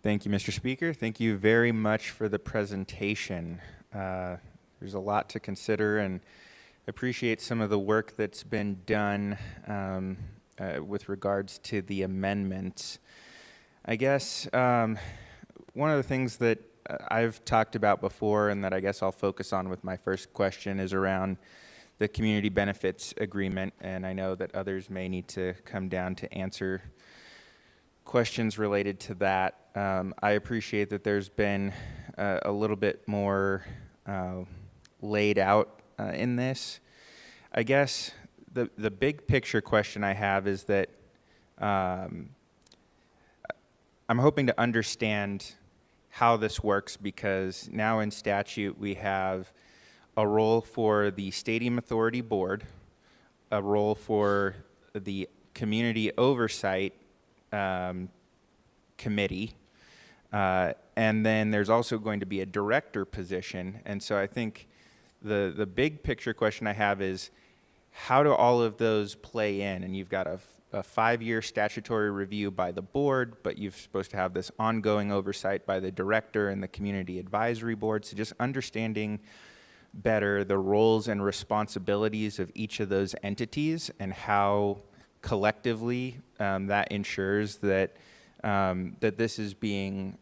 Thank you, Mr. Speaker. Thank you very much for the presentation. There's a lot to consider, and appreciate some of the work that's been done with regards to the amendments. I guess one of the things that I've talked about before and that I guess I'll focus on with my first question is around the community benefits agreement, and I know that others may need to come down to answer questions related to that. I appreciate that there's been a little bit more laid out in this. I guess the big picture question I have is that I'm hoping to understand how this works, because now in statute we have a role for the Stadium Authority Board, a role for the Community Oversight Committee, and then there's also going to be a director position. And so I think the big picture question I have is, how do all of those play in? And you've got a 5-year statutory review by the board, but you're supposed to have this ongoing oversight by the director and the community advisory board. So just understanding better the roles and responsibilities of each of those entities and how collectively that ensures that that this is being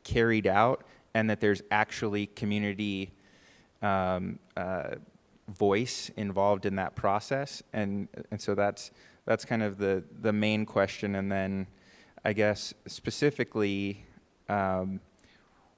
carried out and that there's actually community voice involved in that process. And so that's kind of the main question. And then I guess specifically,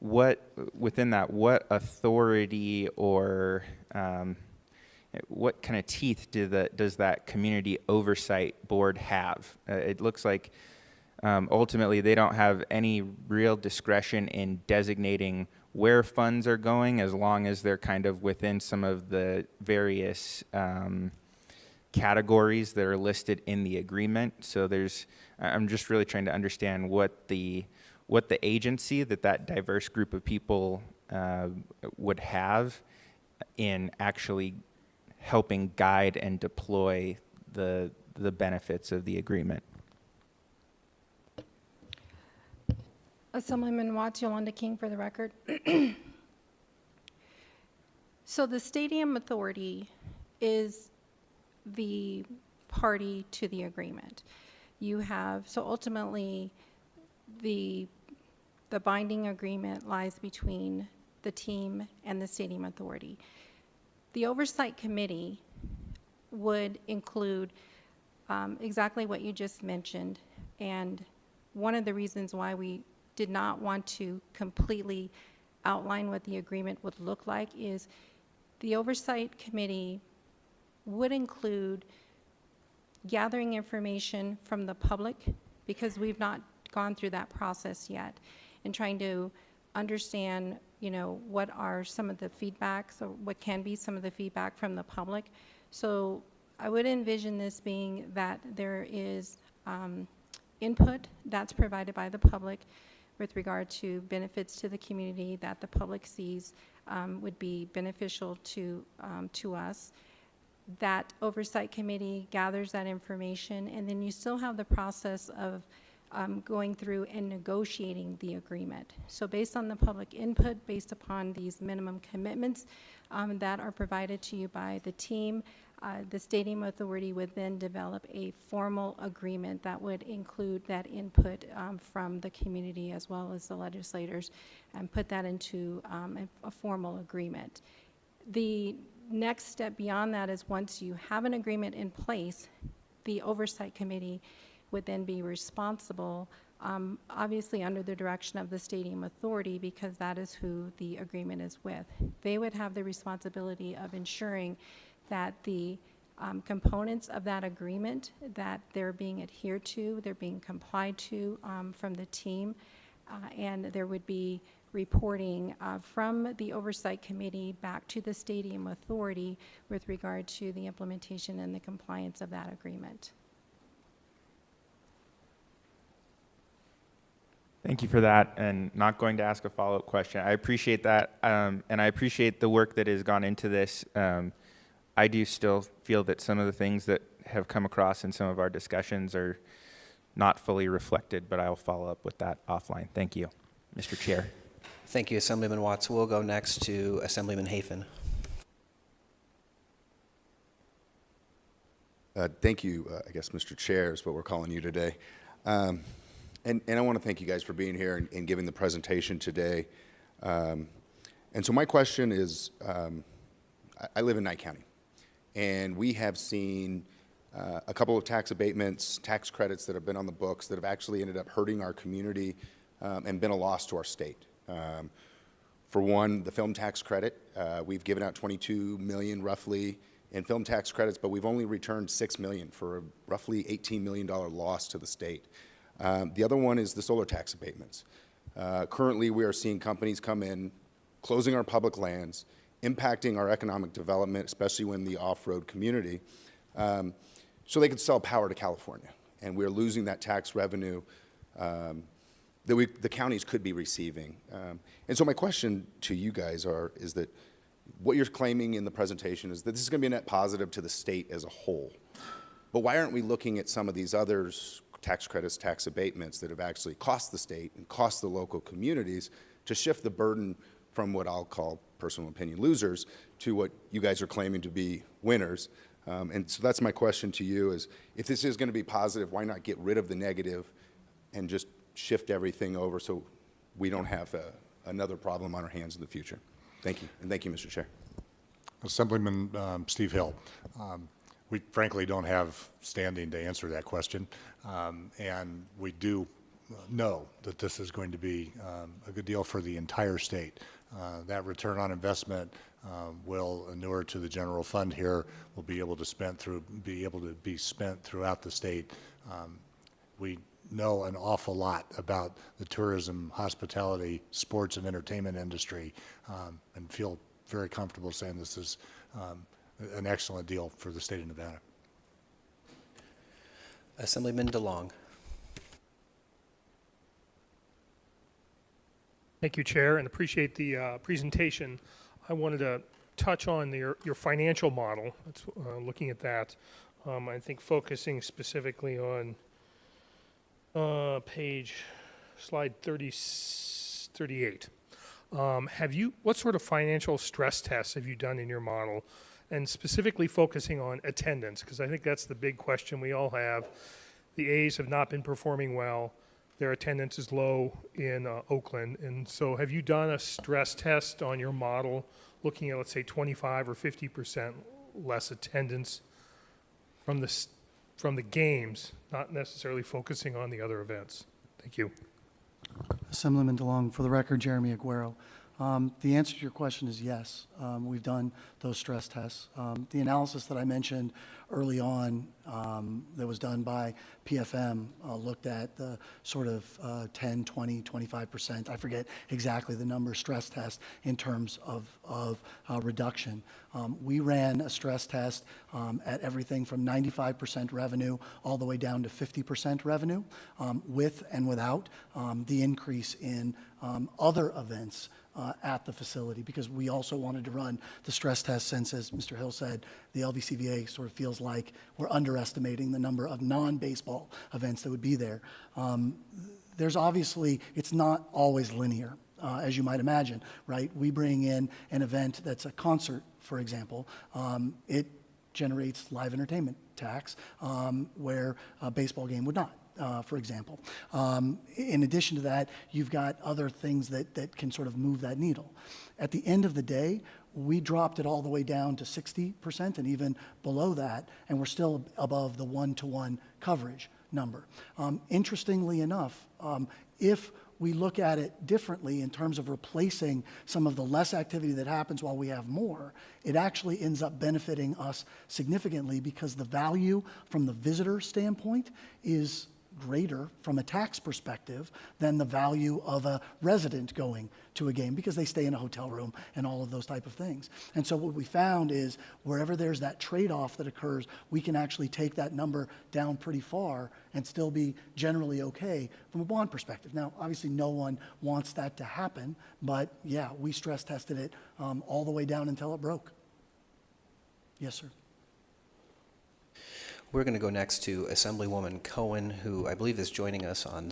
what within that, what authority or what kind of teeth does that community oversight board have? It looks like ultimately they don't have any real discretion in designating where funds are going, as long as they're kind of within some of the various categories that are listed in the agreement. So I'm just really trying to understand what the agency that diverse group of people would have in actually helping guide and deploy the benefits of the agreement. Assemblyman Watts, Yolanda King for the record. So the Stadium Authority is the party to the agreement. So ultimately the binding agreement lies between the team and the Stadium Authority. The Oversight Committee would include exactly what you just mentioned, and one of the reasons why we did not want to completely outline what the agreement would look like is the Oversight Committee would include gathering information from the public, because we've not gone through that process yet, and trying to understand, what are some of the feedbacks, or what can be some of the feedback from the public. So I would envision this being that there is input that's provided by the public with regard to benefits to the community that the public sees would be beneficial to us. That Oversight Committee gathers that information, and then you still have the process of going through and negotiating the agreement. So based on the public input, based upon these minimum commitments that are provided to you by the team, the Stadium Authority would then develop a formal agreement that would include that input from the community as well as the legislators, and put that into a formal agreement. The next step beyond that is, once you have an agreement in place, the Oversight Committee would then be responsible, obviously under the direction of the Stadium Authority, because that is who the agreement is with. They would have the responsibility of ensuring that the components of that agreement, that they're being adhered to, they're being complied to from the team, and there would be reporting from the Oversight Committee back to the Stadium Authority with regard to the implementation and the compliance of that agreement. Thank you for that, and not going to ask a follow-up question. I appreciate that, and I appreciate the work that has gone into this. I do still feel that some of the things that have come across in some of our discussions are not fully reflected, but I'll follow up with that offline. Thank you, Mr. Chair. Thank you, Assemblyman Watts. We'll go next to Assemblyman Hafen. Thank you, I guess, Mr. Chair is what we're calling you today. And I want to thank you guys for being here and giving the presentation today. And so my question is, I live in Nye County, and we have seen a couple of tax abatements, tax credits that have been on the books that have actually ended up hurting our community and been a loss to our state. For one, the film tax credit, we've given out $22 million roughly in film tax credits, but we've only returned $6 million for a roughly $18 million loss to the state. The other one is the solar tax abatements. Currently, we are seeing companies come in, closing our public lands, impacting our economic development, especially when the off-road community, so they could sell power to California. And we're losing that tax revenue that the counties could be receiving. And so my question to you guys is that what you're claiming in the presentation is that this is going to be a net positive to the state as a whole. But why aren't we looking at some of these other tax credits, tax abatements that have actually cost the state and cost the local communities to shift the burden from what I'll call personal opinion losers to what you guys are claiming to be winners? And so that's my question to you is, if this is going to be positive, why not get rid of the negative and just shift everything over so we don't have another problem on our hands in the future? Thank you, and thank you, Mr. Chair. Assemblyman Steve Hill. We frankly don't have standing to answer that question, and we do know that this is going to be a good deal for the entire state. That return on investment will inure to the general fund here, will be able to be spent throughout the state. We know an awful lot about the tourism, hospitality, sports, and entertainment industry, and feel very comfortable saying this is an excellent deal for the state of Nevada. Assemblyman DeLong. Thank you, Chair, and appreciate the presentation. I wanted to touch on your financial model. That's, looking at that, I think focusing specifically on slide 38. What sort of financial stress tests have you done in your model, and specifically focusing on attendance? Because I think that's the big question we all have. The A's have not been performing well. Their attendance is low in Oakland. And so have you done a stress test on your model looking at, let's say, 25 or 50% less attendance from the games, not necessarily focusing on the other events? Thank you. Assemblyman DeLong, for the record, Jeremy Aguero. The answer to your question is yes. We've done those stress tests. The analysis that I mentioned early on that was done by PFM looked at the sort of 10, 20, 25%, I forget exactly the number, stress test in terms of reduction. We ran a stress test at everything from 95% revenue all the way down to 50% revenue, with and without the increase in other events at the facility, because we also wanted to run the stress test since, as Mr. Hill said, the LVCVA sort of feels like we're underestimating the number of non-baseball events that would be there. There's obviously, it's not always linear, as you might imagine, right? We bring in an event that's a concert, for example. It generates live entertainment tax, where a baseball game would not. For example. In addition to that, you've got other things that can sort of move that needle. At the end of the day, we dropped it all the way down to 60% and even below that, and we're still above the 1-to-1 coverage number. Interestingly enough, if we look at it differently in terms of replacing some of the less activity that happens while we have more, it actually ends up benefiting us significantly, because the value from the visitor standpoint is greater from a tax perspective than the value of a resident going to a game, because they stay in a hotel room and all of those type of things. And so what we found is wherever there's that trade-off that occurs, we can actually take that number down pretty far and still be generally okay from a bond perspective. Now, obviously no one wants that to happen, but yeah, we stress tested it all the way down until it broke. Yes, sir. We're going to go next to Assemblywoman Cohen, who I believe is joining us on